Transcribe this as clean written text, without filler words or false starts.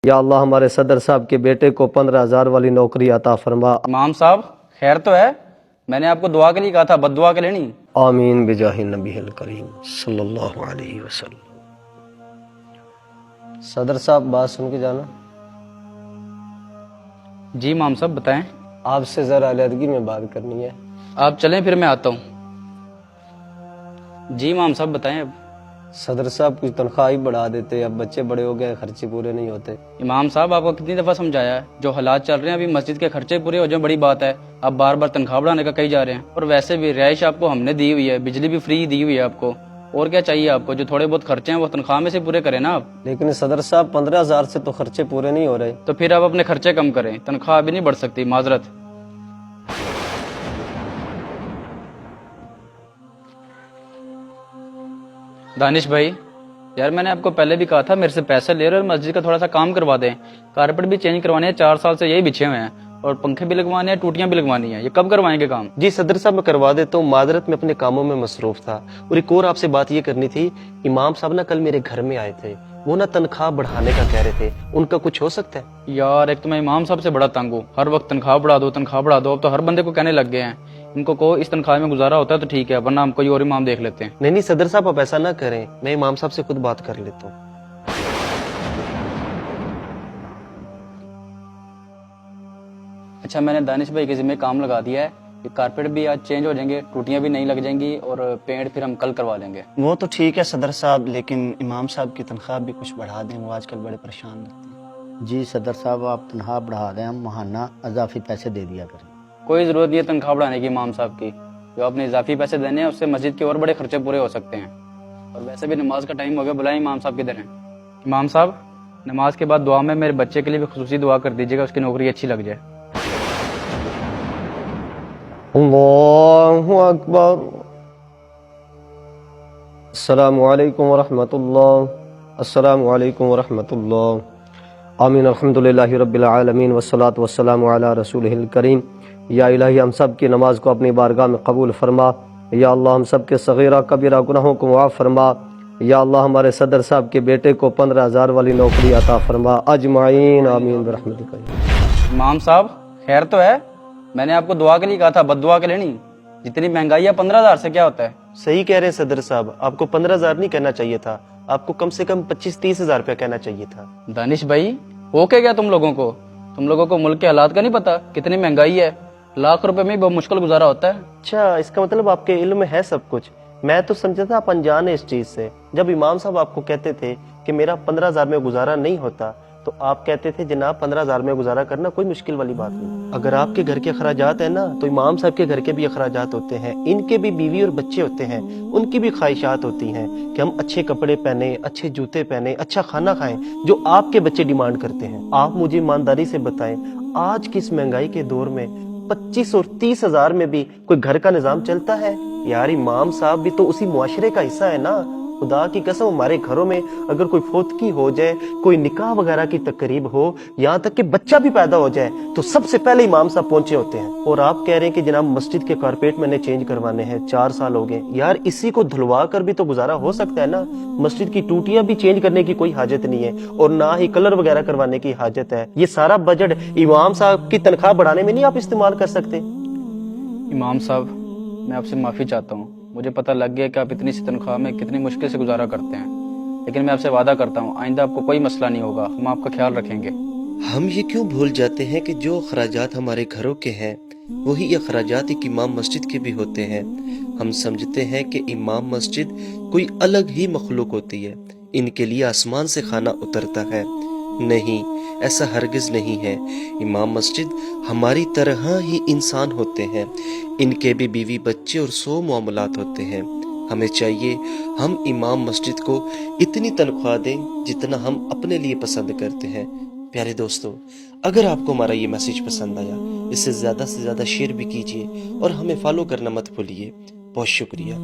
या अल्लाह हमारे सदर साहब के बेटे को 15,000 वाली नौकरी अता फरमा। इमाम साहब खैर तो है? मैंने आपको दुआ के लिए कहा था, बद्दुआ के लिए नहीं। आमीन बिजाहि नबील करीम सल्लल्लाहु अलैहि वसल्लम। सदर साहब बात सुन के जाना। जी इमाम साहब बताएं। आपसे जरा अलहदगी में बात करनी है। आप चलें फिर मैं आता हूँ। जी इमाम साहब बताएं। अब सदर साहब कुछ तनख्वाह ही बढ़ा देते, अब बच्चे बड़े हो गए, खर्चे पूरे नहीं होते। इमाम साहब आपको कितनी दफ़ा समझाया है, जो हालात चल रहे हैं अभी मस्जिद के खर्चे पूरे हो जाए बड़ी बात है, आप बार बार तनख्वाह बढ़ाने का कही जा रहे हैं। और वैसे भी रिहाइश आपको हमने दी हुई है, बिजली भी फ्री दी हुई है आपको, और क्या चाहिए आपको? जो थोड़े बहुत खर्चे हैं वो तनख्वाह में से पूरे करें ना आप। लेकिन सदर साहब 15,000 से तो खर्चे पूरे नहीं हो रहे। तो फिर आप अपने खर्चे कम करें, तनख्वाह अभी नहीं बढ़ सकती, माजरत। दानिश भाई यार, मैंने आपको पहले भी कहा था मेरे से पैसे ले रहे और मस्जिद का थोड़ा सा काम करवा दें। कारपेट भी चेंज करवाने हैं, 4 साल से यही बिछे हुए हैं, और पंखे भी लगवाने हैं, टूटियां भी लगवानी है। ये कब करवाएंगे काम? जी सदर साहब मैं करवा देता हूँ, माजरत में अपने कामों में मसरूफ था। और एक और आपसे बात ये करनी थी, इमाम साहब ना कल मेरे घर में आए थे, वो ना तनख्वाह बढ़ाने का कह रहे थे, उनका कुछ हो सकता है? यार एक तो मैं इमाम साहब से बड़ा तंग हूँ, हर वक्त तनख्वाह बढ़ा दो तनख्वाह बढ़ा दो। अब तो हर बंदे को कहने लग गए हैं। इनको कहो इस तनख्वाह में गुजारा होता है तो ठीक है, वरना हम कोई और इमाम देख लेते हैं। नहीं सदर साहब आप ऐसा ना करें, मैं इमाम साहब से खुद बात कर लेता हूँ। अच्छा, मैंने दानिश भाई के जिम्मे काम लगा दिया है, ये कारपेट भी आज चेंज हो जाएंगे, टूटियां भी नहीं लग जाएंगी, और पेंट फिर हम कल करवा लेंगे। वो तो ठीक है सदर साहब, लेकिन इमाम साहब की तनख्वाह भी कुछ बढ़ा दें, वो आजकल बड़े परेशान लगते हैं। जी सदर साहब आप तनख्वाह बढ़ा दें, हम महाना इजाफी पैसे दे दिया करें। कोई जरूरत नहीं है तनख्वाह बढ़ाने की इमाम साहब की, जो आपने इजाफी पैसे देने हैं उससे मस्जिद के और बड़े खर्चे पूरे हो सकते हैं। और वैसे भी नमाज का टाइम हो गया, बुलाएं इमाम साहब किधर हैं। इमाम साहब नमाज के बाद दुआ में मेरे बच्चे के लिए भी खुसूसी दुआ कर दीजिएगा, उसकी नौकरी अच्छी लग जाए। अल्लाहु अकबर। अस्सलामु अलैकुम वरहमतुल्लाह, अस्सलामु अलैकुम वरहमतुल्लाह। आमीन अल्हम्दुलिल्लाहि रब्बिल आलमीन वस्सलातु वस्सलामु अला रसूलिहिल करीम। या इलाही हम सब की नमाज को अपनी बारगाह में कबूल फरमा। या अल्लाह हम सब के सगीरा कबीरा गुनाहों को माफ़ फरमा। या अल्लाह हमारे सदर साहब के बेटे को 15,000 वाली नौकरी अता फरमा अजमाइन आमीन बिरहमतिक। इमाम साहब खैर तो है? मैंने आपको दुआ के लिए कहा था, बद्दुआ के लिए नहीं। जितनी महंगाई है 15,000 से क्या होता है? सही कह रहे हैं सदर साहब, आपको 15,000 नहीं कहना चाहिए था, आपको कम से कम 25-30 हजार रुपया कहना चाहिए था। दानिश भाई हो क्या गया तुम लोगों को? तुम लोगों को मुल्क के हालात का नहीं पता? कितनी महंगाई है, लाख रुपए में बहुत मुश्किल गुजारा होता है। अच्छा, इसका मतलब आपके इल्म में है सब कुछ। मैं तो समझा था आप अनजान है इस चीज से। जब इमाम साहब आपको कहते थे कि मेरा 15,000 में गुजारा नहीं होता, तो आप कहते थे जनाब 15,000 में गुजारा करना कोई मुश्किल वाली बात नहीं। अगर आपके घर के अखराजात है ना, तो इमाम साहब के घर के भी अखराजात होते हैं, इनके भी बीवी और बच्चे होते हैं, उनकी भी ख्वाहिशात होती हैं कि हम अच्छे कपड़े पहने, अच्छे जूते पहने, अच्छा खाना खाएं, जो आपके बच्चे डिमांड करते हैं। आप मुझे ईमानदारी से बताएं, आज की इस महंगाई के दौर में 25 और 30 हजार में भी कोई घर का निजाम चलता है? यार इमाम साहब भी तो उसी मुआशरे का हिस्सा है ना। खुदा की कसम, हमारे घरों में अगर कोई फोतकी हो जाए, कोई निकाह वगैरह की तकरीब हो, यहाँ तक कि बच्चा भी पैदा हो जाए, तो सबसे पहले इमाम साहब पहुंचे होते हैं। और आप कह रहे हैं कि जनाब मस्जिद के कारपेट मैंने चेंज करवाने हैं, 4 साल हो गए। यार इसी को धुलवा कर भी तो गुजारा हो सकता है ना। मस्जिद की टूटियां भी चेंज करने की कोई हाजत नहीं है, और ना ही कलर वगैरह करवाने की हाजत है। ये सारा बजट इमाम साहब की तनख्वाह बढ़ाने में नहीं आप इस्तेमाल कर सकते? इमाम साहब मैं आपसे माफी चाहता हूँ, मुझे पता लग गया कि आप इतनी सी तनख्वाह में कितनी मुश्किल से गुजारा करते हैं, लेकिन मैं आपसे वादा करता हूँ आइंदा आपको कोई मसला नहीं होगा, हम आपका ख्याल रखेंगे। हम ये क्यों भूल जाते हैं कि जो अखराजात हमारे घरों के हैं वही अखराजात एक इमाम मस्जिद के भी होते हैं। हम समझते हैं कि इमाम मस्जिद कोई अलग ही मखलूक होती है, इनके लिए आसमान से खाना उतरता है। नहीं, ऐसा हरगिज नहीं है। इमाम मस्जिद हमारी तरह ही इंसान होते हैं, इनके भी बीवी बच्चे और 100 मामलात होते हैं। हमें चाहिए हम इमाम मस्जिद को इतनी तनख्वाह दें जितना हम अपने लिए पसंद करते हैं। प्यारे दोस्तों, अगर आपको हमारा ये मैसेज पसंद आया, इसे ज़्यादा से ज़्यादा शेयर भी कीजिए और हमें फॉलो करना मत भूलिए। बहुत शुक्रिया।